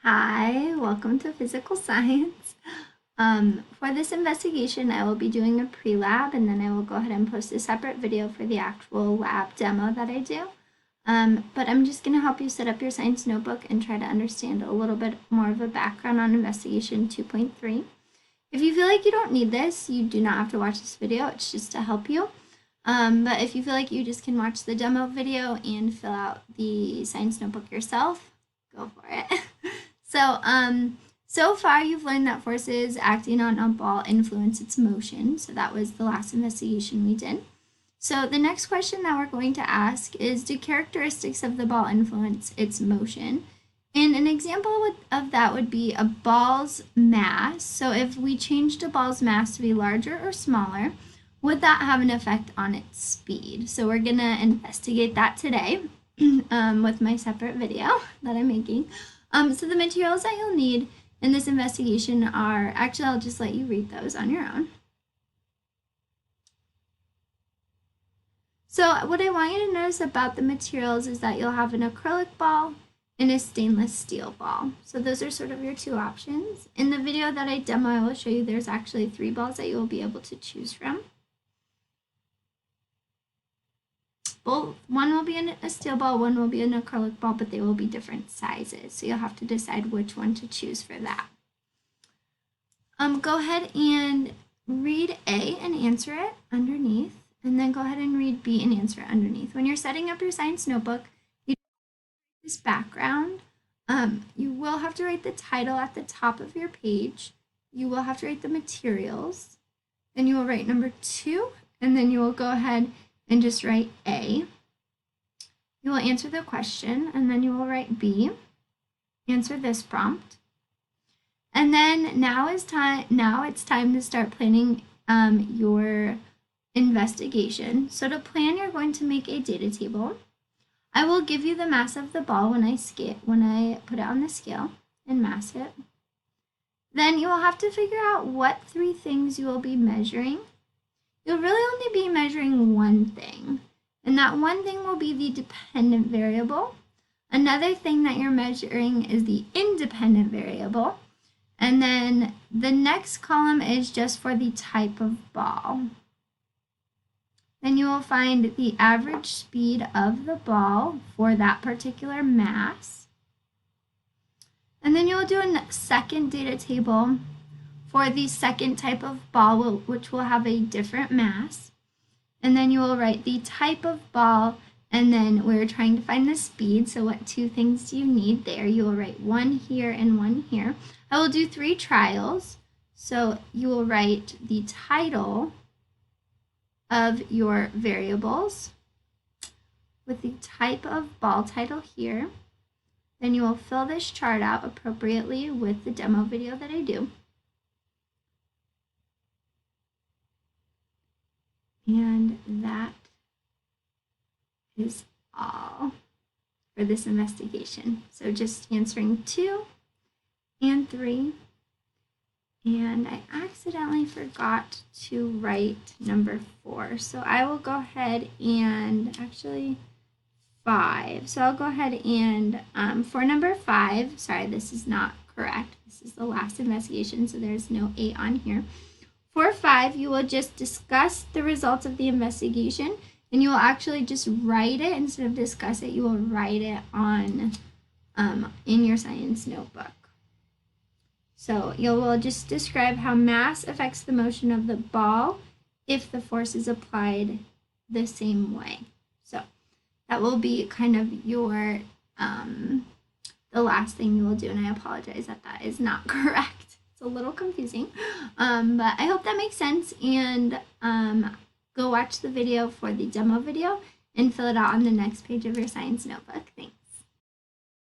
Hi, welcome to Physical Science. For this investigation, I will be doing a pre-lab and then I will go ahead and post a separate video for the actual lab demo that I do. But I'm just going to help you set up your science notebook and try to understand a little bit more of a background on investigation 2.3. If you feel like you don't need this, you do not have to watch this video. It's just to help you. But if you feel like you just can watch the demo video and fill out the science notebook yourself, go for it. So far you've learned that forces acting on a ball influence its motion. So that was the last investigation we did. So the next question that we're going to ask is, do characteristics of the ball influence its motion? And an example of that would be a ball's mass. So if we changed a ball's mass to be larger or smaller, would that have an effect on its speed? So we're gonna investigate that today with my separate video that I'm making. So the materials that you'll need in this investigation are, actually I'll just let you read those on your own. So what I want you to notice about the materials is that you'll have an acrylic ball and a stainless steel ball. So those are sort of your two options. In the video that I demo, I will show you there's actually 3 balls that you will be able to choose from. One will be a steel ball, one will be an acrylic ball, but they will be different sizes. So you'll have to decide which one to choose for that. Go ahead and read A and answer it underneath, and then go ahead and read B and answer it underneath. When you're setting up your science notebook, you write this background. You will have to write the title at the top of your page. You will have to write the materials. Then you will write number 2, and then you will go ahead and just write A. You will answer the question, and then you will write B. Answer this prompt. And then now it's time to start planning your investigation. So to plan, you're going to make a data table. I will give you the mass of the ball when I put it on the scale and mass it. Then you will have to figure out what 3 things you will be measuring. You'll really only be measuring one thing, and that one thing will be the dependent variable. Another thing that you're measuring is the independent variable, and then the next column is just for the type of ball. Then you will find the average speed of the ball for that particular mass. And then you'll do a second data table for the second type of ball, which will have a different mass. And then you will write the type of ball, and then we're trying to find the speed. So what 2 things do you need there? You will write 1 here and 1 here. I will do 3 trials. So you will write the title of your variables with the type of ball title here. Then you will fill this chart out appropriately with the demo video that I do. And that is all for this investigation. So just answering 2 and 3. And I accidentally forgot to write number 4. So I will go ahead and actually 5. So I'll go ahead and for number 5, sorry, this is not correct. This is the last investigation, so there's no 8 on here. For 5, you will just discuss the results of the investigation, and you will actually just write it instead of discuss it. You will write it on in your science notebook. So you will just describe how mass affects the motion of the ball if the force is applied the same way. So that will be kind of your the last thing you will do, and I apologize that is not correct. It's a little confusing, but I hope that makes sense, and go watch the video for the demo video and fill it out on the next page of your science notebook. Thanks.